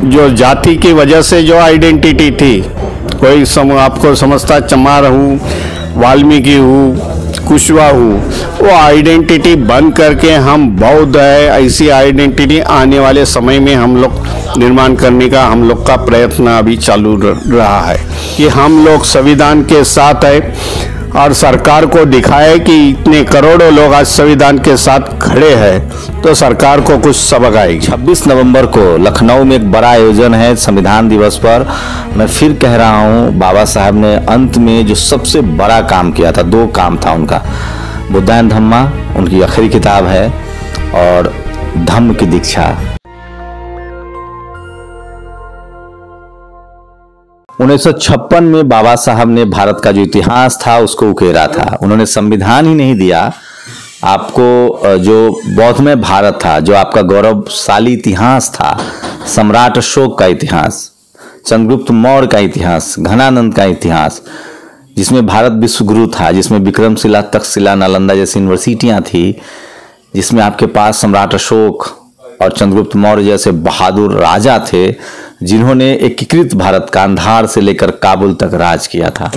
जो जाति की वजह से जो आइडेंटिटी थी, कोई आपको समझता चमार हूँ, वाल्मीकि हूँ, कुशवा हूँ, वो आइडेंटिटी बंद करके हम बौद्ध है, ऐसी आइडेंटिटी आने वाले समय में हम लोग निर्माण करने का हम लोग का प्रयत्न अभी चालू रहा है कि हम लोग संविधान के साथ है और सरकार को दिखाए कि इतने करोड़ों लोग आज संविधान के साथ खड़े हैं, तो सरकार को कुछ सबक आएगी। 26 नवंबर को लखनऊ में एक बड़ा आयोजन है संविधान दिवस पर। मैं फिर कह रहा हूँ, बाबा साहब ने अंत में जो सबसे बड़ा काम किया था, 2 काम था उनका। बुद्धायन धम्मा उनकी आखिरी किताब है और धम्म की दीक्षा। 1956 में बाबा साहब ने भारत का जो इतिहास था उसको उकेरा था। उन्होंने संविधान ही नहीं दिया आपको, जो बौद्धमय भारत था, जो आपका गौरवशाली इतिहास था, सम्राट अशोक का इतिहास, चंद्रगुप्त मौर्य का इतिहास, घनानंद का इतिहास, जिसमें भारत विश्वगुरु था, जिसमें विक्रमशिला, तक्षशिला, नालंदा जैसी यूनिवर्सिटियां थी, जिसमें आपके पास सम्राट अशोक और चंद्रगुप्त मौर्य जैसे बहादुर राजा थे, जिन्होंने एकीकृत भारत का अंधार से लेकर काबुल तक राज किया था।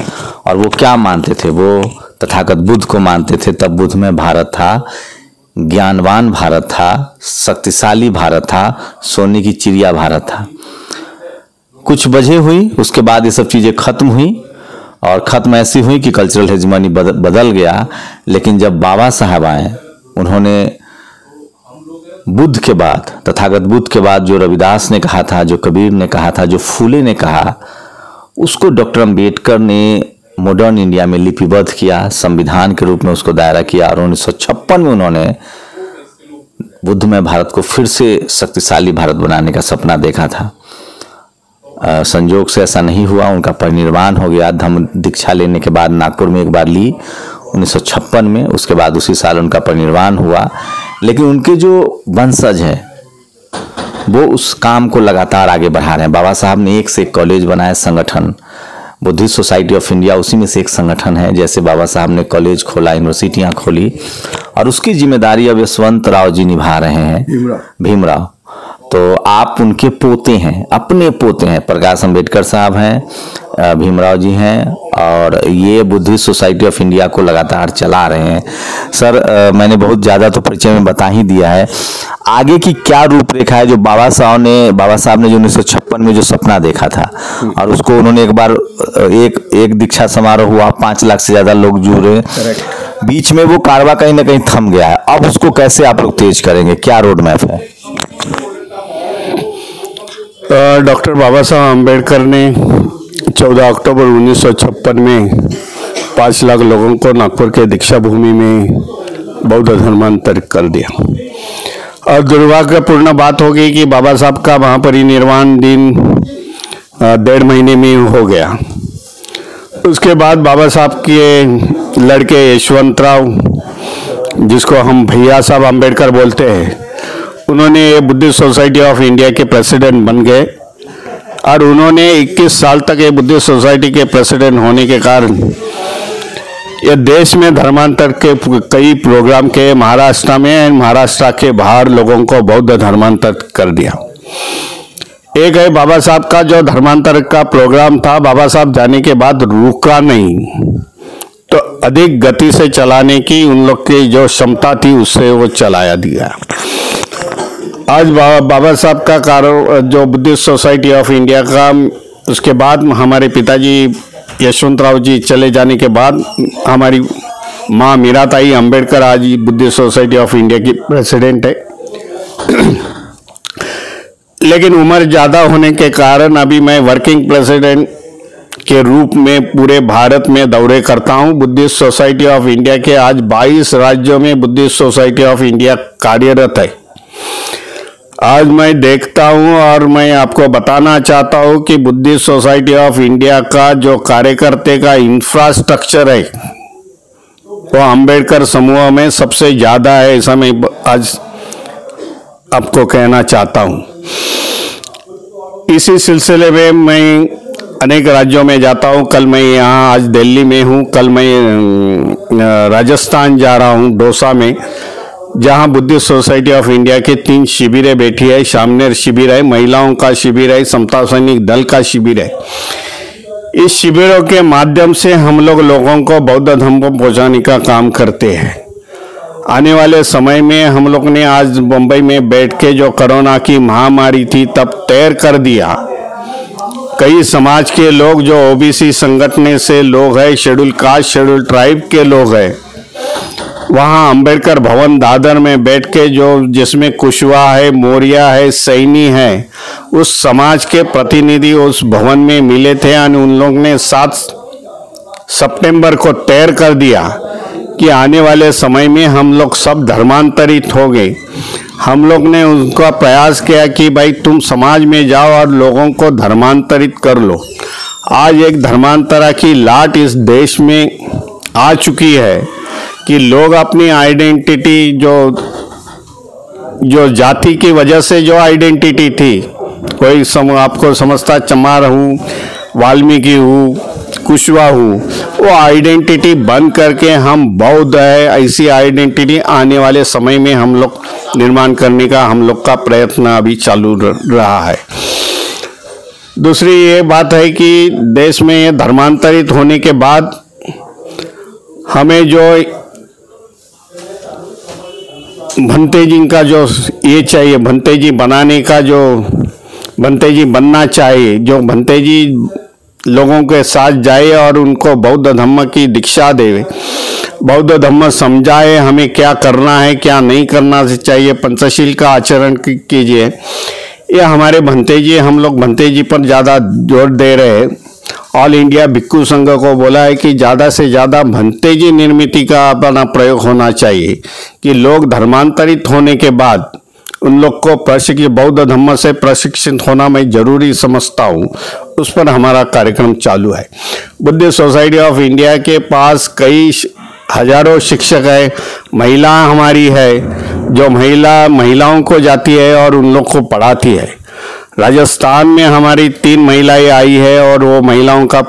और वो क्या मानते थे? वो तथागत बुद्ध को मानते थे। तब बुद्ध में भारत था, ज्ञानवान भारत था, शक्तिशाली भारत था, सोने की चिड़िया भारत था। कुछ वजह हुई, उसके बाद ये सब चीजें खत्म हुई और खत्म ऐसी हुई कि कल्चरल हेजमनी बदल गया। लेकिन जब बाबा साहब आए, उन्होंने बुद्ध के बाद, तथागत बुद्ध के बाद जो रविदास ने कहा था, जो कबीर ने कहा था, जो फूले ने कहा, उसको डॉक्टर अंबेडकर ने मॉडर्न इंडिया में लिपिबद्ध किया, संविधान के रूप में उसको दायरा किया। और 1956 में उन्होंने बुद्धमय भारत को फिर से शक्तिशाली भारत बनाने का सपना देखा था। संयोग से ऐसा नहीं हुआ, उनका परिनिर्वाण हो गया। धम्म दीक्षा लेने के बाद नागपुर में एक बार ली 1956 में, उसके बाद उसी साल उनका परिनिर्वाण हुआ। लेकिन उनके जो वंशज हैं वो उस काम को लगातार आगे बढ़ा रहे हैं। बाबा साहब ने एक से एक कॉलेज बनाए, संगठन, बुद्धिस्ट सोसाइटी ऑफ इंडिया उसी में से एक संगठन है। जैसे बाबा साहब ने कॉलेज खोला, यूनिवर्सिटियां खोली, और उसकी जिम्मेदारी अब यशवंत राव जी निभा रहे हैं, भीमराव। तो आप उनके पोते हैं, अपने पोते हैं। प्रकाश अंबेडकर साहब हैं, भीमराव जी हैं, और ये बुद्धिस्ट सोसाइटी ऑफ इंडिया को लगातार चला रहे हैं। सर, मैंने बहुत ज़्यादा तो परिचय में बता ही दिया है। आगे की क्या रूपरेखा है जो बाबा साहब ने जो 1956 में जो सपना देखा था, और उसको उन्होंने एक बार एक दीक्षा समारोह हुआ, 5 लाख से ज़्यादा लोग जुड़े, बीच में वो कारवा कहीं ना कहीं थम गया है। अब उसको कैसे आप लोग तेज करेंगे? क्या रोड मैप है? डॉक्टर बाबा साहब अम्बेडकर ने 14 अक्टूबर 1956 में 5 लाख लोगों को नागपुर के दीक्षा भूमि में बौद्ध धर्मांतरित कर दिया। और दुर्भाग्यपूर्ण बात हो गई कि बाबा साहब का महापरिनिर्वाण दिन 1.5 महीने में हो गया। उसके बाद बाबा साहब के लड़के यशवंत राव, जिसको हम भैया साहब अम्बेडकर बोलते हैं, उन्होंने बुद्धिस्ट सोसाइटी ऑफ इंडिया के प्रेसिडेंट बन गए। और उन्होंने 21 साल तक ये बुद्धिस्ट सोसाइटी के प्रेसिडेंट होने के कारण ये देश में धर्मांतर के कई प्रोग्राम के महाराष्ट्र में, महाराष्ट्र के बाहर लोगों को बौद्ध धर्मांतर कर दिया। एक है बाबा साहब का जो धर्मांतर का प्रोग्राम था, बाबा साहब जाने के बाद रुका नहीं, तो अधिक गति से चलाने की उन लोग की जो क्षमता थी उससे वो चलाया दिया। आज बाबा साहब का कारण जो बुद्धिस्ट सोसाइटी ऑफ इंडिया का, उसके बाद हमारे पिताजी यशवंत राव जी चले जाने के बाद हमारी माँ मीराताई अंबेडकर आज बुद्धिस्ट सोसाइटी ऑफ इंडिया की प्रेसिडेंट है। लेकिन उम्र ज़्यादा होने के कारण अभी मैं वर्किंग प्रेसिडेंट के रूप में पूरे भारत में दौरे करता हूं। बुद्धिस्ट सोसाइटी ऑफ इंडिया के आज 22 राज्यों में बुद्धिस्ट सोसाइटी ऑफ इंडिया कार्यरत है। आज मैं देखता हूं और मैं आपको बताना चाहता हूं कि बुद्धिस्ट सोसाइटी ऑफ इंडिया का जो कार्यकर्ते का इंफ्रास्ट्रक्चर है वो अंबेडकर समूह में सबसे ज़्यादा है, ऐसा मैं आज आपको कहना चाहता हूं। इसी सिलसिले में मैं अनेक राज्यों में जाता हूं। कल मैं यहाँ आज दिल्ली में हूं, कल मैं राजस्थान जा रहा हूं, दौसा में। जहां बुद्धिस्ट सोसाइटी ऑफ इंडिया के 3 शिविरें बैठी है। सामने शिविर है, महिलाओं का शिविर है, समता सैनिक दल का शिविर है। इस शिविरों के माध्यम से हम लोगों को बौद्ध धर्म को पहुंचाने का काम करते हैं। आने वाले समय में हम लोग ने आज मुंबई में बैठ के जो कोरोना की महामारी थी तब तैयार कर दिया। कई समाज के लोग जो ओबीसी संगठन से लोग हैं, शेड्यूल कास्ट शेड्यूल ट्राइब के लोग हैं, वहाँ अंबेडकर भवन दादर में बैठ के जो जिसमें कुशवाहा है, मौर्य है, सैनी है, उस समाज के प्रतिनिधि उस भवन में मिले थे और उन लोग ने 7 सितंबर को तय कर दिया कि आने वाले समय में हम लोग सब धर्मांतरित हो गए। हम लोग ने उनका प्रयास किया कि भाई तुम समाज में जाओ और लोगों को धर्मांतरित कर लो। आज एक धर्मांतरा की लाट इस देश में आ चुकी है कि लोग अपनी आइडेंटिटी जो जाति की वजह से जो आइडेंटिटी थी, कोई आपको समझता चमार हूँ, वाल्मीकि हूँ, कुशवाहा हूँ, वो आइडेंटिटी बंद करके हम बौद्ध है, ऐसी आइडेंटिटी आने वाले समय में हम लोग निर्माण करने का हम लोग का प्रयत्न अभी चालू रहा है। दूसरी ये बात है कि देश में ये धर्मांतरित होने के बाद हमें जो भंते जी का जो ये चाहिए, भंते जी बनाने का जो भंते जी बनना चाहिए, जो भंते जी लोगों के साथ जाए और उनको बौद्ध धर्म की दीक्षा दे, बौद्ध धर्म समझाए हमें क्या करना है क्या नहीं करना चाहिए, पंचशील का आचरण कीजिए। ये हमारे भंते जी, हम लोग भंते जी पर ज़्यादा जोर दे रहे हैं। ऑल इंडिया भिक्खु संघ को बोला है कि ज़्यादा से ज़्यादा भंते जी निर्मिति का अपना प्रयोग होना चाहिए कि लोग धर्मांतरित होने के बाद उन लोग को प्रशिक्षित बौद्ध धर्म से प्रशिक्षित होना मैं जरूरी समझता हूँ। उस पर हमारा कार्यक्रम चालू है। बुद्धिस्ट सोसाइटी ऑफ इंडिया के पास कई हजारों शिक्षक है, महिला हमारी है जो महिलाओं को जाती है और उन लोग को पढ़ाती है। राजस्थान में हमारी 3 महिलाएं आई है और वो महिलाओं का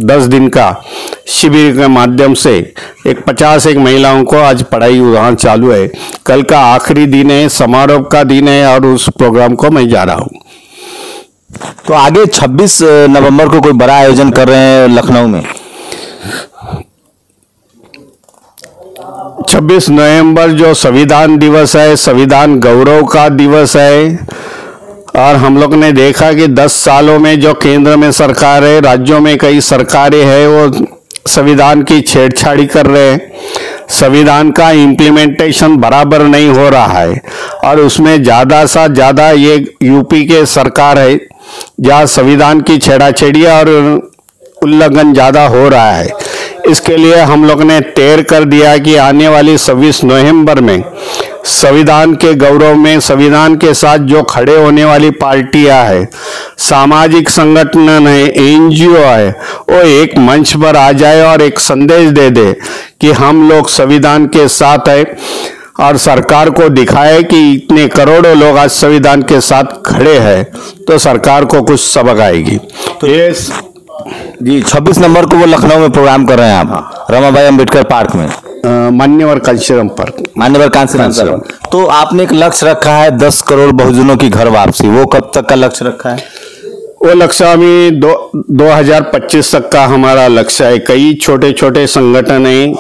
10 दिन का शिविर के माध्यम से 50 महिलाओं को आज पढ़ाई वहाँ चालू है। कल का आखिरी दिन है, समारोह का दिन है और उस प्रोग्राम को मैं जा रहा हूँ। तो आगे 26 नवंबर को कोई बड़ा आयोजन कर रहे हैं लखनऊ में? 26 नवंबर जो संविधान दिवस है, संविधान गौरव का दिवस है। और हम लोग ने देखा कि 10 सालों में जो केंद्र में सरकार है, राज्यों में कई सरकारें हैं, वो संविधान की छेड़छाड़ी कर रहे हैं। संविधान का इम्प्लीमेंटेशन बराबर नहीं हो रहा है और उसमें ज़्यादा से ज़्यादा ये यूपी के सरकार है जहाँ संविधान की छेड़ाछेड़ी और उल्लंघन ज़्यादा हो रहा है। इसके लिए हम लोग ने तय कर दिया कि आने वाली 26 नवंबर में संविधान के गौरव में संविधान के साथ जो खड़े होने वाली पार्टियां है, सामाजिक संगठन है, एनजीओ है, वो एक मंच पर आ जाए और एक संदेश दे दे कि हम लोग संविधान के साथ है और सरकार को दिखाए कि इतने करोड़ों लोग आज संविधान के साथ खड़े हैं, तो सरकार को कुछ सबक आएगी। तो ये जी 26 नवंबर को वो लखनऊ में प्रोग्राम कर रहे हैं आप, रमाबाई अंबेडकर पार्क में, मान्यवर कांशीराम पार्क, मान्यवर कांशीराम। तो आपने एक लक्ष्य रखा है 10 करोड़ बहुजनों की घर वापसी, वो कब तक का लक्ष्य रखा है? वो लक्ष्य अभी 2025 तक का हमारा लक्ष्य है। कई छोटे छोटे संगठन हैं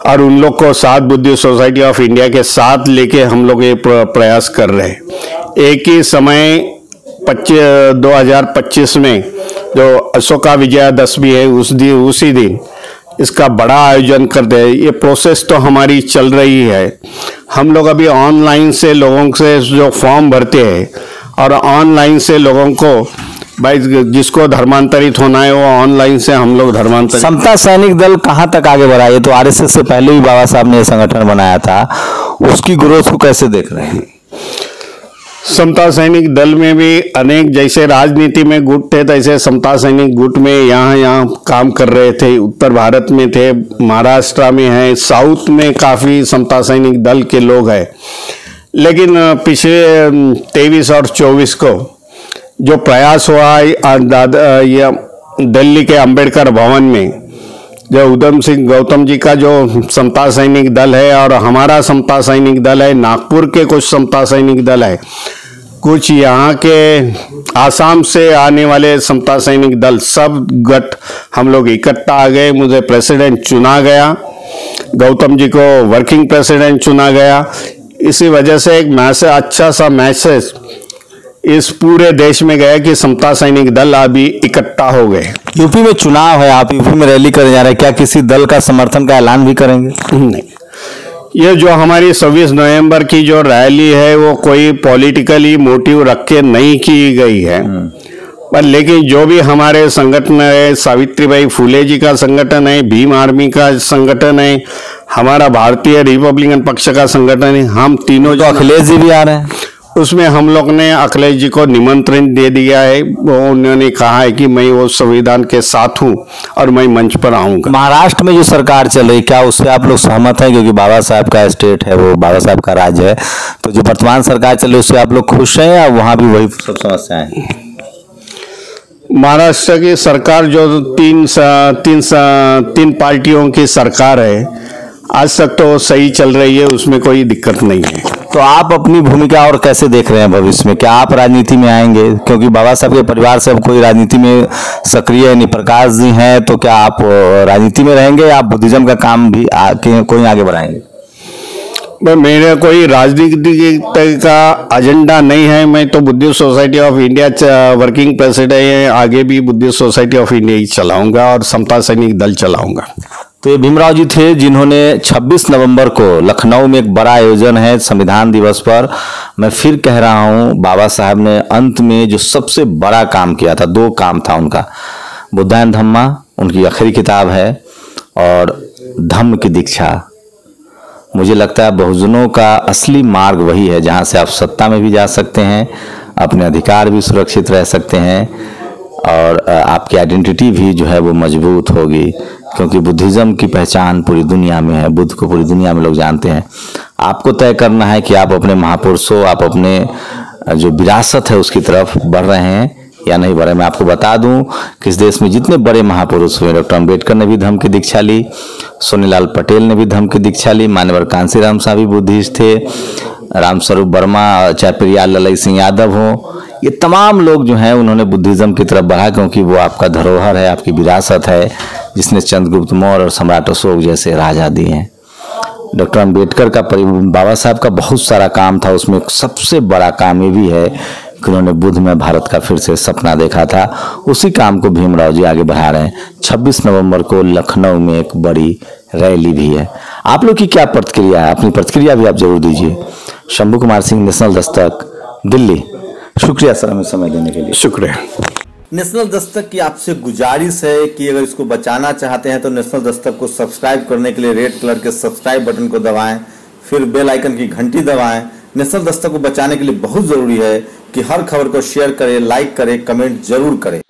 और उन लोग को साथ बुद्धिस्ट सोसाइटी ऑफ इंडिया के साथ लेके हम लोग ये प्रयास कर रहे हैं। एक ही समय 2025 में जो अशोका विजयादशमी है उसी दिन इसका बड़ा आयोजन करते हैं। ये प्रोसेस तो हमारी चल रही है। हम लोग अभी ऑनलाइन से लोगों से जो फॉर्म भरते हैं और ऑनलाइन से लोगों को भाई जिसको धर्मांतरित होना है वो ऑनलाइन से हम लोग धर्मांतरित। समता सैनिक दल कहाँ तक आगे बढ़ा? ये तो आरएसएस से पहले भी बाबा साहब ने ये संगठन बनाया था, उसकी ग्रोथ को कैसे देख रहे हैं? समता सैनिक दल में भी अनेक, जैसे राजनीति में गुट थे तैसे समता सैनिक गुट में यहाँ काम कर रहे थे। उत्तर भारत में थे, महाराष्ट्र में है, साउथ में काफ़ी समता सैनिक दल के लोग हैं। लेकिन पिछले 23 और 24 को जो प्रयास हुआ दिल्ली के अंबेडकर भवन में जो उधम सिंह गौतम जी का जो समता सैनिक दल है और हमारा समता सैनिक दल है, नागपुर के कुछ समता सैनिक दल है, कुछ यहाँ के आसाम से आने वाले समता सैनिक दल, सब गठ हम लोग इकट्ठा आ गए। मुझे प्रेसिडेंट चुना गया, गौतम जी को वर्किंग प्रेसिडेंट चुना गया। इसी वजह से एक मैसेज, अच्छा सा मैसेज इस पूरे देश में गया कि समता सैनिक दल अभी इकट्ठा हो गए। यूपी में चुनाव है, आप यूपी में रैली करने जा रहे हैं, क्या किसी दल का समर्थन का ऐलान भी करेंगे? नहीं, ये जो हमारी 26 नवंबर की जो रैली है वो कोई पॉलिटिकली मोटिव रख के नहीं की गई है, पर लेकिन जो भी हमारे संगठन है, सावित्रीबाई फुले जी का संगठन है, भीम आर्मी का संगठन है, हमारा भारतीय रिपब्लिकन पक्ष का संगठन है, हम तीनों तो अखिलेश जी भी आ रहे हैं, उसमें हम लोग ने अखिलेश जी को निमंत्रण दे दिया है। वो उन्होंने कहा है कि मैं वो संविधान के साथ हूँ और मैं मंच पर आऊँगा। महाराष्ट्र में जो सरकार चल रही, क्या उससे आप लोग सहमत हैं? क्योंकि बाबा साहब का स्टेट है, वो बाबा साहब का राज्य है, तो जो वर्तमान सरकार चल रही है उससे आप लोग खुश हैं या वहाँ भी वही सब समस्याएं हैं? महाराष्ट्र की सरकार जो तीन पार्टियों की सरकार है, आज तक तो सही चल रही है, उसमें कोई दिक्कत नहीं है। तो आप अपनी भूमिका और कैसे देख रहे हैं भविष्य में? क्या आप राजनीति में आएंगे? क्योंकि बाबा साहब के परिवार से अब कोई राजनीति में सक्रिय नहीं, प्रकाश जी हैं, तो क्या आप राजनीति में रहेंगे या आप बुद्धिज्म का काम भी कोई आगे बढ़ाएंगे? मेरा कोई राजनीति का एजेंडा नहीं है। मैं तो Buddhist society of India working president, आगे भी बुद्धिस्ट सोसाइटी ऑफ इंडिया ही चलाऊंगा और समता सैनिक दल चलाऊंगा। तो ये भीमराव जी थे जिन्होंने 26 नवंबर को लखनऊ में एक बड़ा आयोजन है संविधान दिवस पर। मैं फिर कह रहा हूँ, बाबा साहब ने अंत में जो सबसे बड़ा काम किया था, 2 काम था उनका, बुद्धा एंड धम्मा उनकी आखिरी किताब है, और धम्म की दीक्षा। मुझे लगता है बहुजनों का असली मार्ग वही है जहाँ से आप सत्ता में भी जा सकते हैं, अपने अधिकार भी सुरक्षित रह सकते हैं, और आपकी आइडेंटिटी भी जो है वो मजबूत होगी, क्योंकि बुद्धिज्म की पहचान पूरी दुनिया में है, बुद्ध को पूरी दुनिया में लोग जानते हैं। आपको तय करना है कि आप अपने महापुरुषों, आप अपने जो विरासत है उसकी तरफ बढ़ रहे हैं या नहीं बढ़ रहे। मैं आपको बता दूं कि इस देश में जितने बड़े महापुरुष हुए, डॉक्टर अम्बेडकर ने भी धम्म की दीक्षा ली, सोनीलाल पटेल ने भी धम्म की दीक्षा ली, मान्यवर कांसीराम साहब भी बुद्धिस्ट थे, रामस्वरूप वर्मा, चाहे प्रियाल ललई सिंह यादव हो, ये तमाम लोग जो हैं उन्होंने बुद्धिज्म की तरफ बढ़ा, क्योंकि वो आपका धरोहर है, आपकी विरासत है, जिसने चंद्रगुप्त मौर्य और सम्राट अशोक जैसे राजा दिए हैं। डॉक्टर अम्बेडकर का, बाबा साहब का बहुत सारा काम था, उसमें सबसे बड़ा काम ये भी है कि उन्होंने बुद्ध में भारत का फिर से सपना देखा था। उसी काम को भीमराव जी आगे बढ़ा रहे हैं। 26 नवंबर को लखनऊ में एक बड़ी रैली भी है। आप लोग की क्या प्रतिक्रिया है? अपनी प्रतिक्रिया भी आप जरूर दीजिए। शंभू कुमार सिंह, नेशनल दस्तक, दिल्ली। शुक्रिया सर हमें समय देने के लिए। शुक्रिया। नेशनल दस्तक की आपसे गुजारिश है कि अगर इसको बचाना चाहते हैं तो नेशनल दस्तक को सब्सक्राइब करने के लिए रेड कलर के सब्सक्राइब बटन को दबाएं, फिर बेल आइकन की घंटी दबाएं। नेशनल दस्तक को बचाने के लिए बहुत जरूरी है कि हर खबर को शेयर करें, लाइक करें, कमेंट जरूर करें।